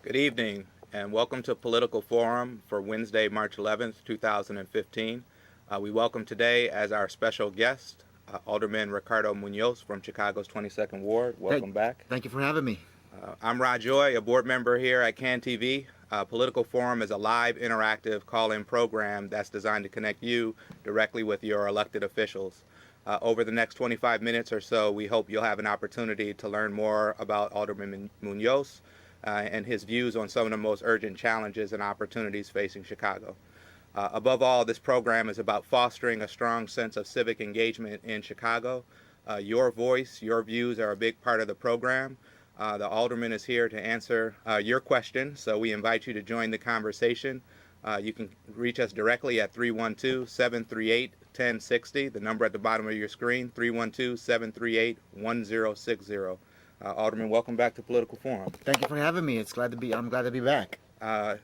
Good evening, and welcome to Political Forum for Wednesday, March 11th, 2015. We welcome today as our special guest, Alderman Ricardo Munoz from Chicago's 22nd Ward. Welcome back. Thank you for having me. I'm Rod Joy, a board member here at CAN TV. Political Forum is a live, interactive call-in program that's designed to connect you directly with your elected officials. Over the next 25 minutes or so, we hope you'll have an opportunity to learn more about Alderman Munoz and his views on some of the most urgent challenges and opportunities facing Chicago. Above all, this program is about fostering a strong sense of civic engagement in Chicago. Your voice, your views are a big part of the program. The Alderman is here to answer your question, so we invite you to join the conversation. You can reach us directly at 312-738-1060, the number at the bottom of your screen, 312-738-1060. Alderman, welcome back to Political Forum. Thank you for having me. I'm glad to be back.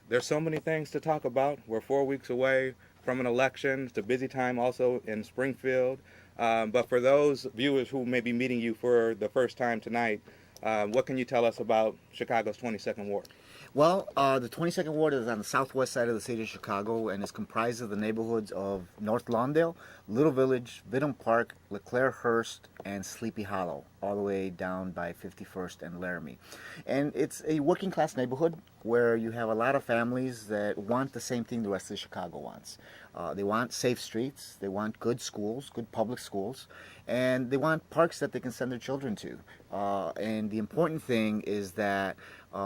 There's so many things to talk about. We're 4 weeks away from an election. It's a busy time also in Springfield. But for those viewers who may be meeting you for the first time tonight, what can you tell us about Chicago's 22nd Ward? Well, the 22nd Ward is on the southwest side of the city of Chicago and is comprised of the neighborhoods of North Lawndale, Little Village, Vidham Park, LeClaire Hurst, and Sleepy Hollow, all the way down by 51st and Laramie. And it's a working class neighborhood where you have a lot of families that want the same thing the rest of Chicago wants. They want safe streets, they want good schools, good public schools, and they want parks that they can send their children to. And the important thing is that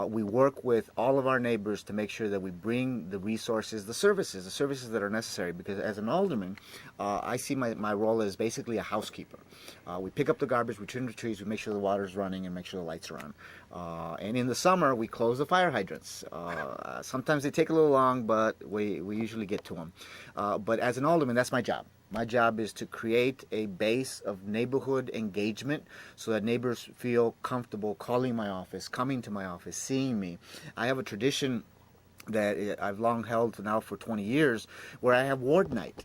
we work with all of our neighbors to make sure that we bring the resources, the services that are necessary. Because as an alderman, I see my role as basically a housekeeper. We pick up the garbage, we trim the trees, we make sure the water's running, and make sure the lights are on. And in the summer, we close the fire hydrants. Sometimes they take a little long, but we usually get to them. But as an alderman, that's my job. My job is to create a base of neighborhood engagement so that neighbors feel comfortable calling my office, coming to my office, seeing me. I have a tradition that I've long held now for 20 years where I have ward night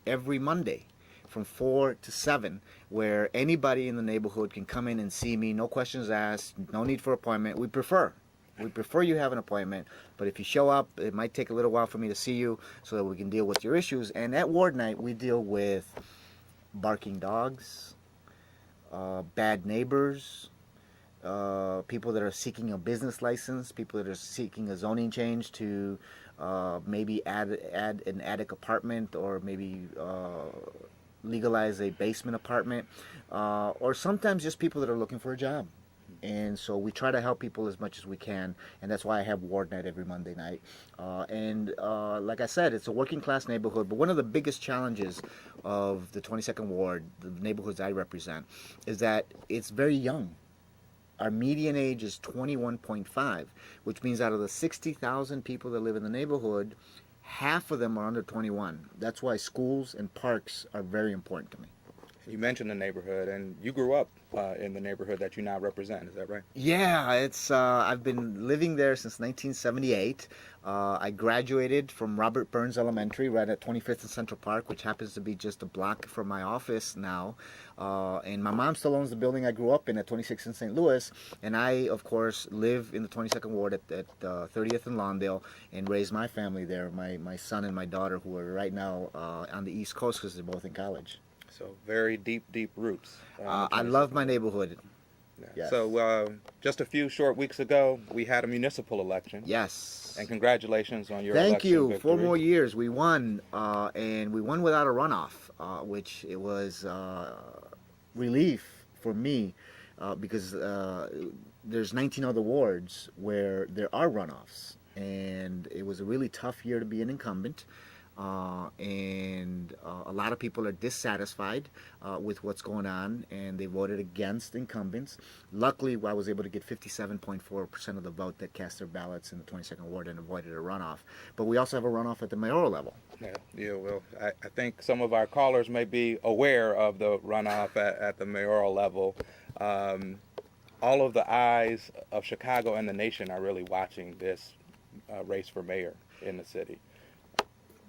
every Monday from 4 to 7, where anybody in the neighborhood can come in and see me, no questions asked, no need for appointment. We prefer you have an appointment, but if you show up, it might take a little while for me to see you so that we can deal with your issues. And at ward night, we deal with barking dogs, bad neighbors, people that are seeking a business license, people that are seeking a zoning change to maybe add an attic apartment, or maybe legalize a basement apartment, or sometimes just people that are looking for a job. And so we try to help people as much as we can, and that's why I have ward night every Monday night. Like I said, it's a working class neighborhood, but one of the biggest challenges of the 22nd Ward, the neighborhoods I represent, is that it's very young. Our median age is 21.5, which means out of the 60,000 people that live in the neighborhood, half of them are under 21. That's why schools and parks are very important to me. You mentioned the neighborhood, and you grew up in the neighborhood that you now represent. Is that right? Yeah, it's I've been living there since 1978. I graduated from Robert Burns Elementary right at 25th and Central Park, which happens to be just a block from my office now. And my mom still owns the building I grew up in at 26th and St. Louis. And I, of course, live in the 22nd Ward at 30th and Lawndale and raised my family there, my son and my daughter, who are right now on the East Coast because they're both in college. So very deep roots. I love my neighborhood. Yeah. Yes. So just a few short weeks ago, we had a municipal election. Yes. And congratulations on your Thank election you. victory. 4 more years. We won, and we won without a runoff, which it was relief for me because there's 19 other wards where there are runoffs, and it was a really tough year to be an incumbent. And a lot of people are dissatisfied with what's going on, and they voted against incumbents. Luckily, I was able to get 57.4% of the vote that cast their ballots in the 22nd Ward and avoided a runoff. But we also have a runoff at the mayoral level. Yeah. Well, I think some of our callers may be aware of the runoff at the mayoral level. All of the eyes of Chicago and the nation are really watching this race for mayor in the city.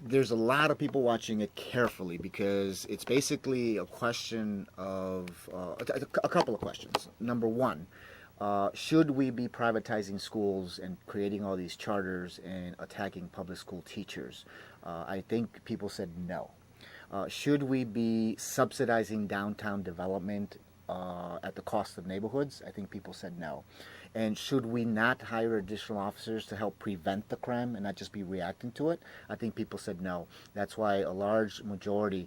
There's a lot of people watching it carefully because it's basically a question of a couple of questions. Number one, should we be privatizing schools and creating all these charters and attacking public school teachers? I think people said no. Should we be subsidizing downtown development at the cost of neighborhoods? I think people said no. And should we not hire additional officers to help prevent the crime and not just be reacting to it? I think people said no. That's why a large majority,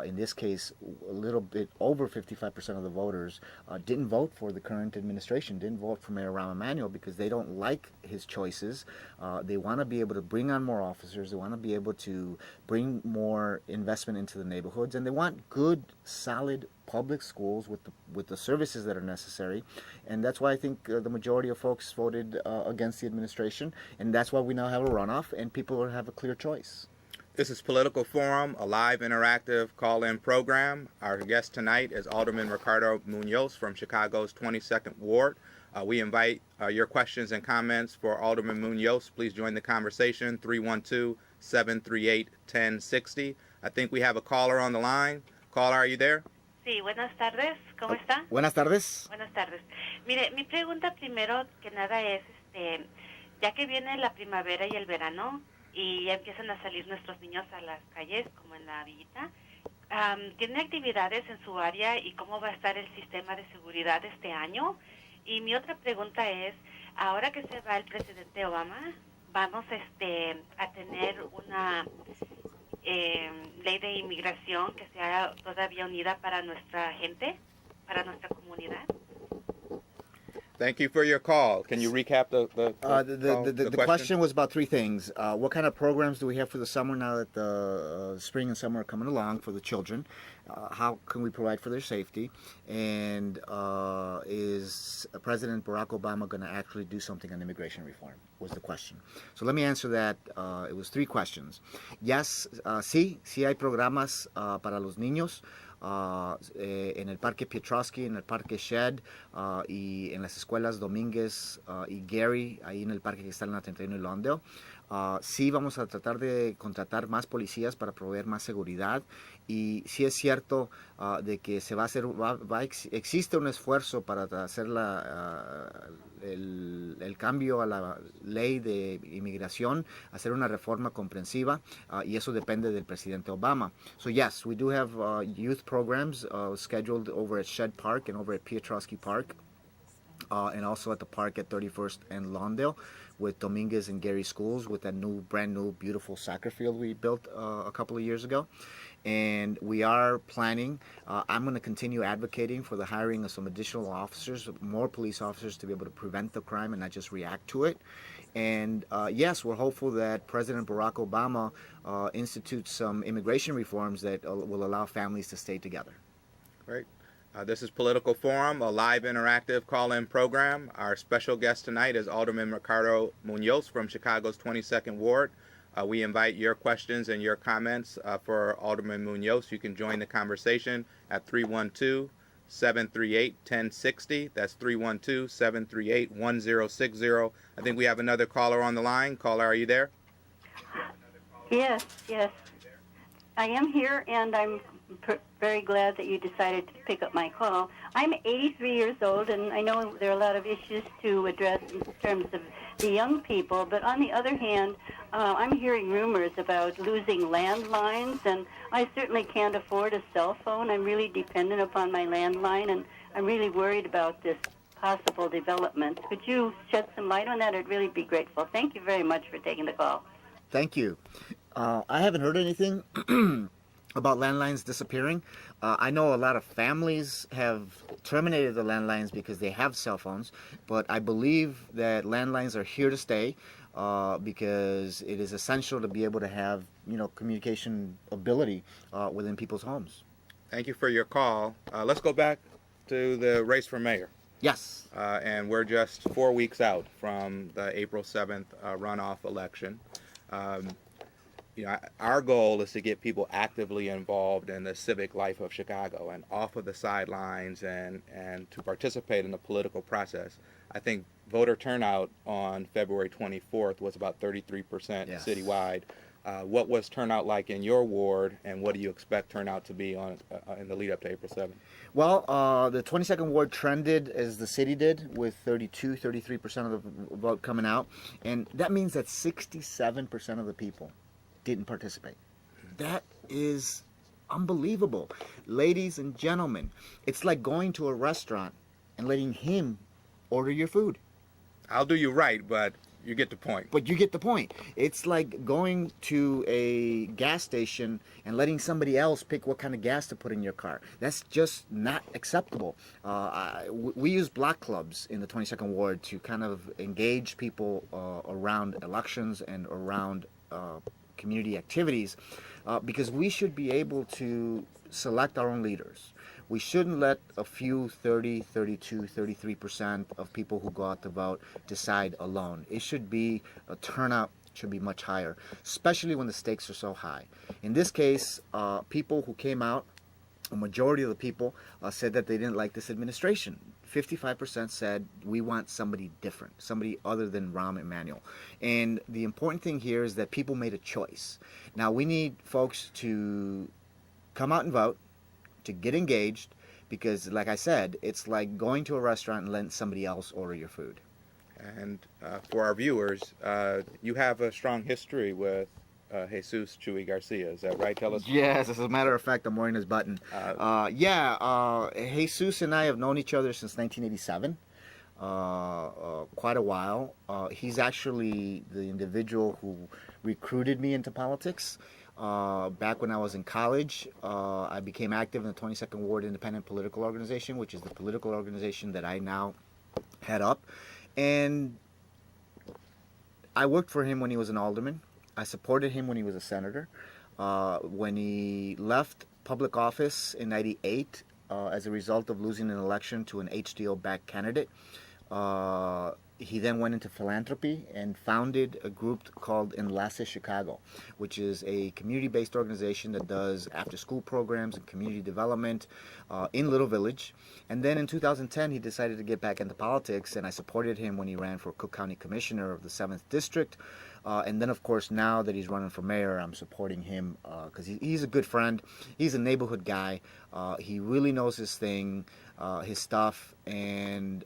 in this case, a little bit over 55% of the voters, didn't vote for the current administration, didn't vote for Mayor Rahm Emanuel because they don't like his choices. They want to be able to bring on more officers. They want to be able to bring more investment into the neighborhoods. And they want good, solid public schools with the services that are necessary. And that's why I think the majority of folks voted against the administration. And that's why we now have a runoff and people will have a clear choice. This is Political Forum, a live interactive call-in program. Our guest tonight is Alderman Ricardo Munoz from Chicago's 22nd Ward. We invite your questions and comments for Alderman Munoz. Please join the conversation, 312-738-1060. I think we have a caller on the line. Caller, are you there? Sí, buenas tardes, ¿cómo está? Buenas tardes. Buenas tardes. Mire, mi pregunta primero que nada es, ya que viene la primavera y el verano y ya empiezan a salir nuestros niños a las calles, como en la villita, ¿tiene actividades en su área y cómo va a estar el sistema de seguridad este año? Y mi otra pregunta es, ahora que se va el presidente Obama, vamos a tener una ley de inmigración que sea todavía unida para nuestra gente, para nuestra comunidad. Thank you for your call. Can you recap the question was about three things. What kind of programs do we have for the summer now that the spring and summer are coming along for the children? How can we provide for their safety? And is President Barack Obama going to actually do something on immigration reform? Was the question. So let me answer that. It was three questions. Yes, sí hay programas para los niños. En el Parque Piotrowski, en el Parque Shed y en las escuelas Domínguez y Gary, ahí en el parque que está en la 31 y Lawndale. Sí vamos a tratar de contratar más policías para proveer más seguridad y sí es cierto de que se va a hacer, existe un esfuerzo para hacer el cambio a la ley de inmigración, hacer una reforma comprensiva y eso depende del presidente Obama. So yes, we do have youth programs scheduled over at Shed Park and over at Piotrowski Park. And also at the park at 31st and Lawndale with Dominguez and Gary schools with that brand new, beautiful soccer field we built a couple of years ago. And we are planning, I'm going to continue advocating for the hiring of some additional officers, more police officers to be able to prevent the crime and not just react to it. And yes, we're hopeful that President Barack Obama institutes some immigration reforms that will allow families to stay together. Great. This is Political Forum, a live interactive call-in program. Our special guest tonight is Alderman Ricardo Munoz from Chicago's 22nd Ward. We invite your questions and your comments for Alderman Munoz. You can join the conversation at 312-738-1060. That's 312-738-1060. I think we have another caller on the line. Caller, are you there? Yes. I am here, and I'm very glad that you decided to pick up my call. I'm 83 years old, and I know there are a lot of issues to address in terms of the young people, but on the other hand, I'm hearing rumors about losing landlines, and I certainly can't afford a cell phone. I'm really dependent upon my landline, and I'm really worried about this possible development. Could you shed some light on that? I'd really be grateful. Thank you very much for taking the call. Thank you. I haven't heard anything about landlines disappearing. I know a lot of families have terminated the landlines because they have cell phones, but I believe that landlines are here to stay because it is essential to be able to have, communication ability within people's homes. Thank you for your call. Let's go back to the race for mayor. Yes. And we're just 4 weeks out from the April 7th runoff election. Our goal is to get people actively involved in the civic life of Chicago and off of the sidelines and to participate in the political process. I think voter turnout on February 24th was about 33% Yes. citywide. What was turnout like in your ward, and what do you expect turnout to be on in the lead up to April 7th? Well, the 22nd Ward trended as the city did, with 33% of the vote coming out. And that means that 67% of the people didn't participate. That is unbelievable. Ladies and gentlemen, it's like going to a restaurant and letting him order your food. I'll do you right, but you get the point. But you get the point. It's like going to a gas station and letting somebody else pick what kind of gas to put in your car. That's just not acceptable. We use block clubs in the 22nd Ward to kind of engage people around elections and around community activities, because we should be able to select our own leaders. We shouldn't let a few 30, 32, 33% of people who go out to vote decide alone. It should be, a turnout should be much higher, especially when the stakes are so high. In this case, people who came out, a majority of the people said that they didn't like this administration. 55% said we want somebody different, somebody other than Rahm Emanuel. And the important thing here is that people made a choice. Now we need folks to come out and vote, to get engaged, because like I said, it's like going to a restaurant and letting somebody else order your food. And for our viewers, you have a strong history with Jesus Chuy Garcia. Is that right? Tell us. Yes, as a matter of fact, I'm wearing his button. Jesus and I have known each other since 1987. Quite a while. He's actually the individual who recruited me into politics. Back when I was in college, I became active in the 22nd Ward Independent Political Organization, which is the political organization that I now head up. And I worked for him when he was an alderman. I supported him when he was a senator. When he left public office in '98 as a result of losing an election to an HDO-backed candidate, he then went into philanthropy and founded a group called Enlace Chicago, which is a community-based organization that does after-school programs and community development in Little Village. And then in 2010, he decided to get back into politics, and I supported him when he ran for Cook County Commissioner of the 7th District. And then, of course, now that he's running for mayor, I'm supporting him because he's a good friend. He's a neighborhood guy. He really knows his thing, his stuff, and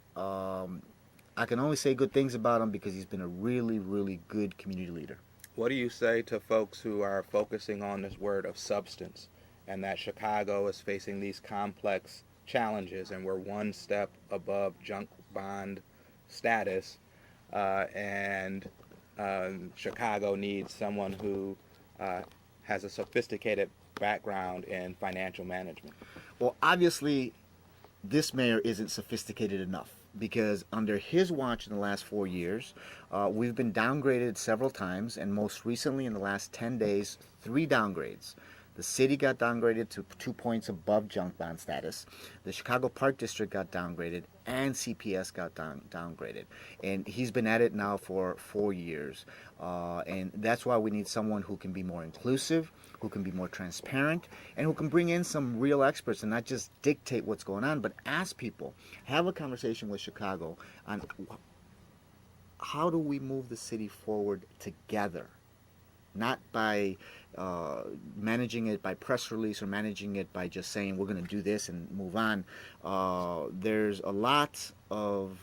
I can only say good things about him because he's been a really, really good community leader. What do you say to folks who are focusing on this word of substance, and that Chicago is facing these complex challenges and we're one step above junk bond status, and Chicago needs someone who has a sophisticated background in financial management? Well, obviously, this mayor isn't sophisticated enough, because under his watch in the last 4 years, we've been downgraded several times, and most recently in the last 10 days, 3 downgrades. The city got downgraded to 2 points above junk bond status. The Chicago Park District got downgraded, and CPS got downgraded. And he's been at it now for 4 years. And that's why we need someone who can be more inclusive, who can be more transparent, and who can bring in some real experts and not just dictate what's going on, but ask people, have a conversation with Chicago on how do we move the city forward together, not by managing it by press release or managing it by just saying we're going to do this and move on. There's a lot of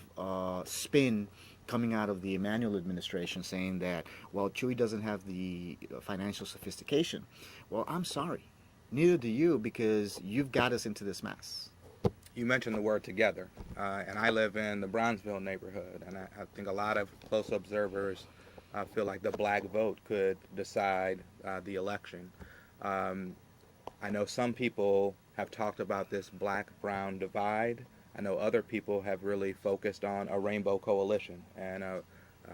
spin coming out of the Emanuel administration saying that, well, Chuy doesn't have the financial sophistication. Well, I'm sorry. Neither do you, because you've got us into this mess. You mentioned the word together, and I live in the Brownsville neighborhood, and I think a lot of close observers feel like the black vote could decide the election. I know some people have talked about this black-brown divide. I know other people have really focused on a rainbow coalition and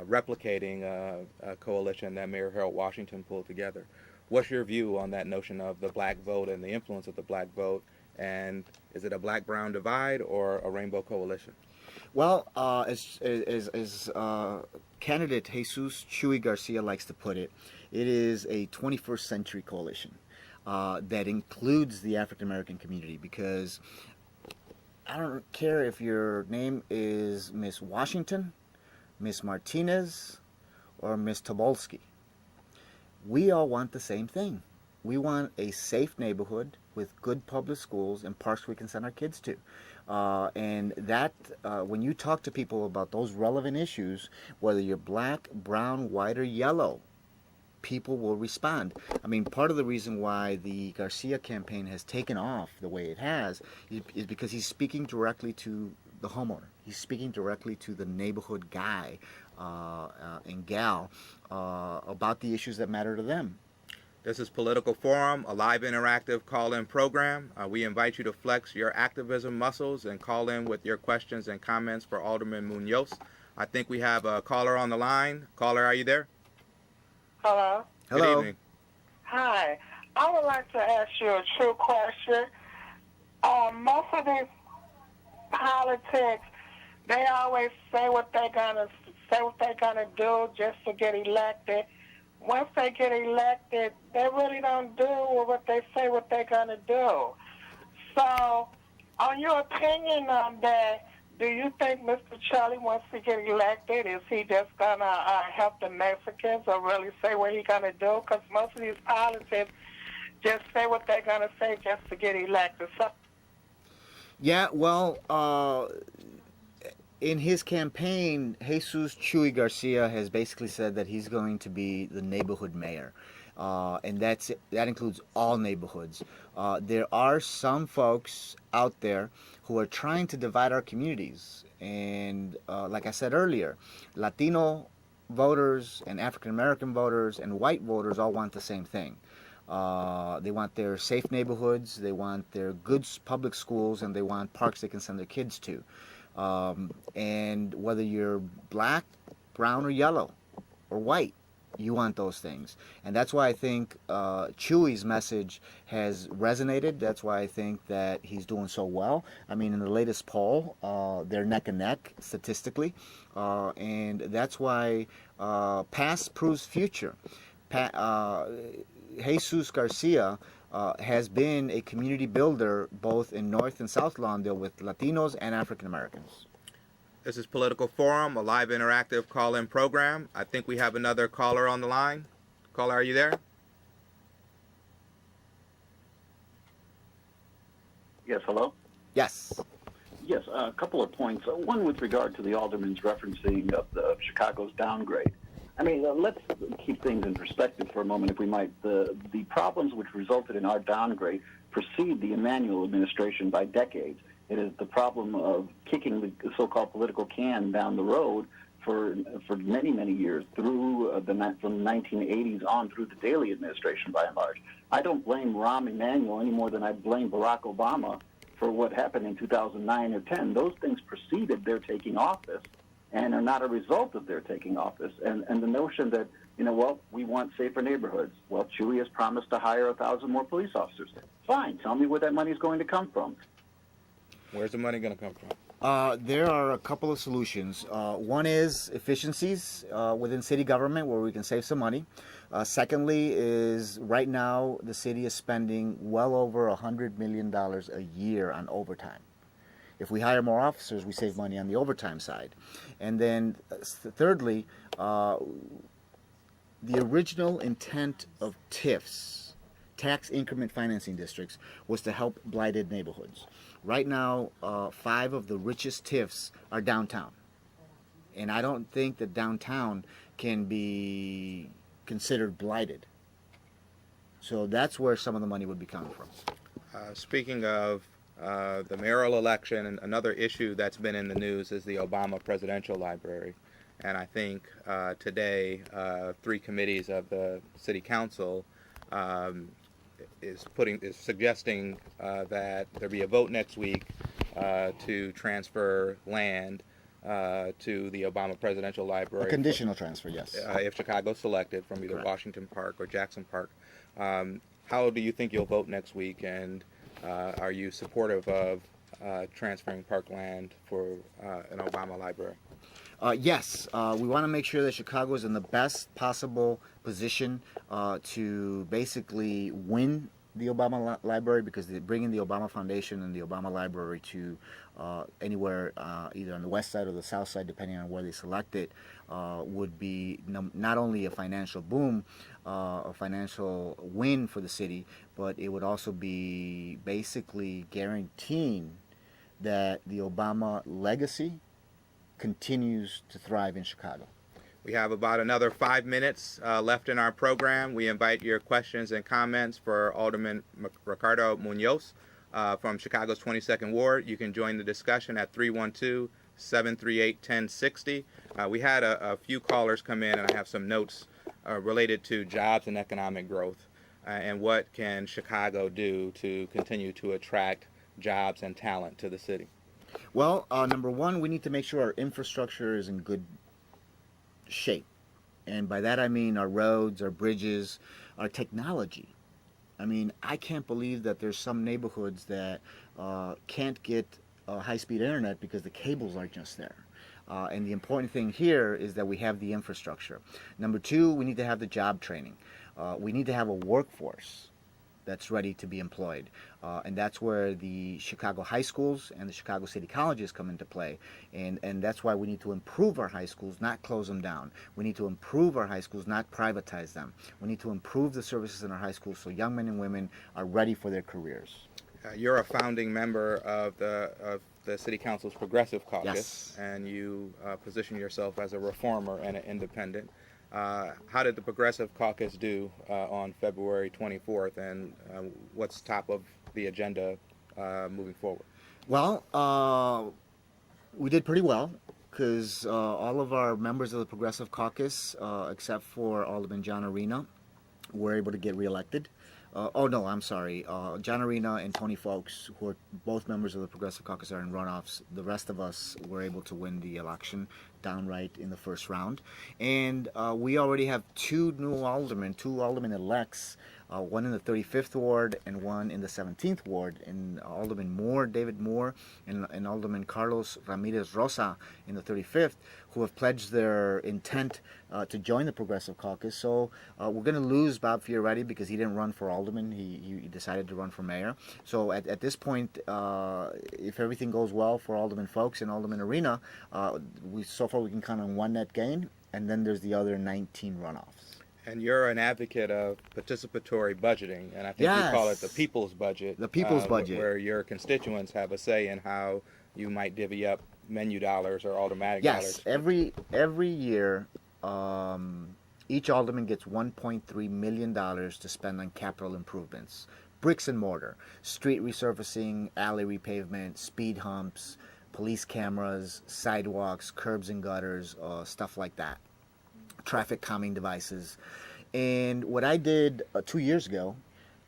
replicating a coalition that Mayor Harold Washington pulled together. What's your view on that notion of the black vote and the influence of the black vote? And is it a black-brown divide or a rainbow coalition? Well, as candidate Jesus Chuy Garcia likes to put it, it is a 21st century coalition that includes the African American community, because I don't care if your name is Miss Washington, Miss Martinez, or Miss Tobolsky. we all want the same thing. We want a safe neighborhood with good public schools and parks we can send our kids to. And that, when you talk to people about those relevant issues, whether you're black, brown, white, or yellow, people will respond. I mean, part of the reason why the Garcia campaign has taken off the way it has is because he's speaking directly to the homeowner. He's speaking directly to the neighborhood guy and gal about the issues that matter to them. This is Political Forum, a live interactive call-in program. We invite you to flex your activism muscles and call in with your questions and comments for Alderman Munoz. I think we have a caller on the line. Caller, are you there? Hello? Good Hello. evening. Hi. I would like to ask you a true question. Most of these politics, they always say what they're gonna do just to get elected. Once they get elected, they really don't do what they say what they're gonna do. So, on your opinion on that, do you think Mr. Charlie wants to get elected? Is he just going to help the Mexicans or really say what he's going to do? Because most of these politicians just say what they're going to say just to get elected. So, Yeah, well, in his campaign, Jesus Chuy Garcia has basically said that he's going to be the neighborhood mayor. And that includes all neighborhoods. There are some folks out there who are trying to divide our communities. And like I said earlier, Latino voters and African American voters and white voters all want the same thing. They want their safe neighborhoods, they want their good public schools, and they want parks they can send their kids to. And whether you're black, brown, or yellow, or white, you want those things. And that's why I think Chuy's message has resonated. That's why I think that he's doing so well. I mean, in the latest poll, they're neck and neck statistically. And that's why past proves future. Jesus Garcia has been a community builder both in North and South Lawndale with Latinos and African Americans. This is Political Forum, a live interactive call-in program. I think we have another caller on the line. Caller, are you there? Yes, hello? Yes. Yes, a couple of points. One with regard to the alderman's referencing of Chicago's downgrade. I mean, let's keep things in perspective for a moment, if we might. The problems which resulted in our downgrade precede the Emanuel administration by decades. It is the problem of kicking the so-called political can down the road for many, many years, through from the 1980s on through the Daley administration, by and large. I don't blame Rahm Emanuel any more than I blame Barack Obama for what happened in 2009 or 10. Those things preceded their taking office and are not a result of their taking office. And the notion that, we want safer neighborhoods. Well, Chuy has promised to hire 1,000 more police officers. Fine. Tell me where that money is going to come from. Where's the money going to come from? There are a couple of solutions. One is efficiencies within city government where we can save some money. Secondly is right now the city is spending well over $100 million a year on overtime. If we hire more officers, we save money on the overtime side. And then thirdly, the original intent of TIFs, tax increment financing districts, was to help blighted neighborhoods. Right now, 5 of the richest TIFs are downtown. And I don't think that downtown can be considered blighted. So that's where some of the money would be coming from. Speaking of the mayoral election, and another issue that's been in the news is the Obama Presidential Library. And I think today 3 committees of the City Council is suggesting that there be a vote next week to transfer land to the Obama Presidential Library. A conditional transfer, yes. If Chicago's selected from either Correct. Washington Park or Jackson Park. How do you think you'll vote next week, and are you supportive of transferring parkland for an Obama library? Yes, we want to make sure that Chicago is in the best possible position to basically win the Obama Library, because they bringing the Obama Foundation and the Obama Library to anywhere, either on the west side or the south side, depending on where they select it, would be not only a financial boom, a financial win for the city, but it would also be basically guaranteeing that the Obama legacy continues to thrive in Chicago. We have about another 5 minutes left in our program. We invite your questions and comments for Alderman Ricardo Munoz from Chicago's 22nd Ward. You can join the discussion at 312-738-1060. We had a few callers come in, and I have some notes related to jobs and economic growth and what can Chicago do to continue to attract jobs and talent to the city. Well, number one, we need to make sure our infrastructure is in good shape. And by that I mean our roads, our bridges, our technology. I mean, I can't believe that there's some neighborhoods that can't get high-speed internet because the cables aren't just there. And the important thing here is that we have the infrastructure. Number two, we need to have the job training. We need to have a workforce that's ready to be employed. And that's where the Chicago high schools and the Chicago City colleges come into play. And that's why we need to improve our high schools, not close them down. We need to improve our high schools, not privatize them. We need to improve the services in our high schools so young men and women are ready for their careers. You're a founding member of the City Council's Progressive Caucus, Yes. and you position yourself as a reformer and an independent. How did the Progressive Caucus do on February 24th, and what's top of the agenda moving forward? Well, we did pretty well because all of our members of the Progressive Caucus, except for Alderman John Arena, were able to get reelected. John Arena and Tony Folks, who are both members of the Progressive Caucus, are in runoffs. The rest of us were able to win the election downright in the first round. And we already have two aldermen-elects, one in the 35th Ward and one in the 17th Ward, and Alderman Moore, David Moore, and Alderman Carlos Ramirez Rosa in the 35th, who have pledged their intent to join the Progressive Caucus. So we're going to lose Bob Fioretti because he didn't run for alderman. He decided to run for mayor. So at this point, if everything goes well for Alderman Folks and Alderman Arena, so far we can count on one net gain, and then there's the other 19 runoffs. And you're an advocate of participatory budgeting, and I think you call it the people's budget. The people's budget. Where your constituents have a say in how you might divvy up menu dollars or automatic dollars. Yes, every year, each alderman gets $1.3 million to spend on capital improvements. Bricks and mortar, street resurfacing, alley repavement, speed humps, police cameras, sidewalks, curbs and gutters, stuff like that. Traffic calming devices. And what I did 2 years ago,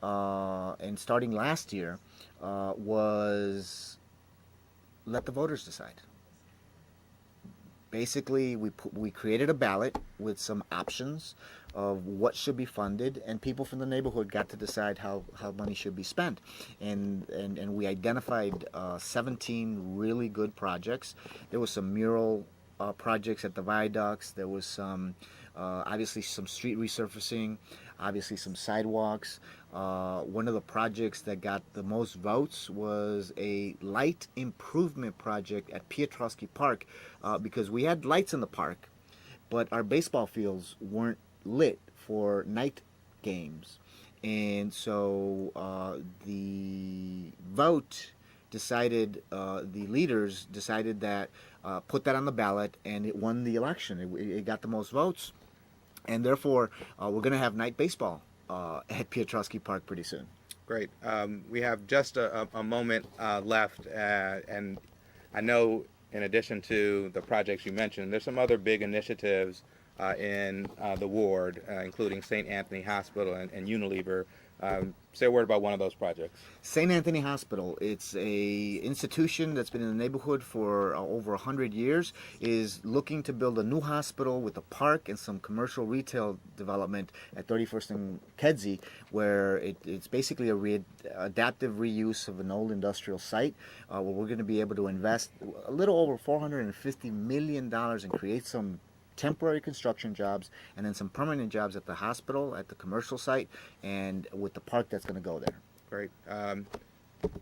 and starting last year, was let the voters decide. Basically, we created a ballot with some options of what should be funded, and people from the neighborhood got to decide how money should be spent. And we identified 17 really good projects. There was some mural projects at the viaducts. There was some, obviously, some street resurfacing, obviously some sidewalks. One of the projects that got the most votes was a light improvement project at Piotrowski Park, because we had lights in the park, but our baseball fields weren't lit for night games. And so the leaders decided that put that on the ballot, and it won the election. It got the most votes, and therefore we're going to have night baseball at Piotrowski Park pretty soon. Great. We have just a moment left, and I know in addition to the projects you mentioned, there's some other big initiatives in the ward, including St. Anthony Hospital and Unilever. Say a word about one of those projects. St. Anthony Hospital, it's a institution that's been in the neighborhood for over 100 years, is looking to build a new hospital with a park and some commercial retail development at 31st and Kedzie, where it's basically adaptive reuse of an old industrial site, where we're going to be able to invest a little over $450 million and create some temporary construction jobs, and then some permanent jobs at the hospital, at the commercial site, and with the park that's going to go there. Great.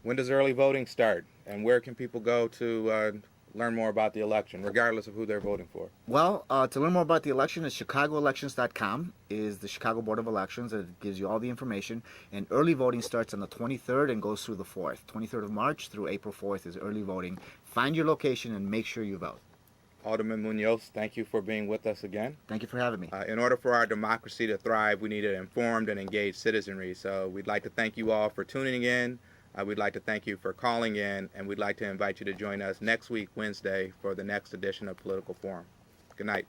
When does early voting start, and where can people go to learn more about the election, regardless of who they're voting for? Well, to learn more about the election, is chicagoelections.com is the Chicago Board of Elections. It gives you all the information. And early voting starts on the 23rd and goes through the 4th. 23rd of March through April 4th is early voting. Find your location and make sure you vote. Alderman Munoz, thank you for being with us again. Thank you for having me. In order for our democracy to thrive, we need an informed and engaged citizenry. So we'd like to thank you all for tuning in. We'd like to thank you for calling in, and we'd like to invite you to join us next week, Wednesday, for the next edition of Political Forum. Good night.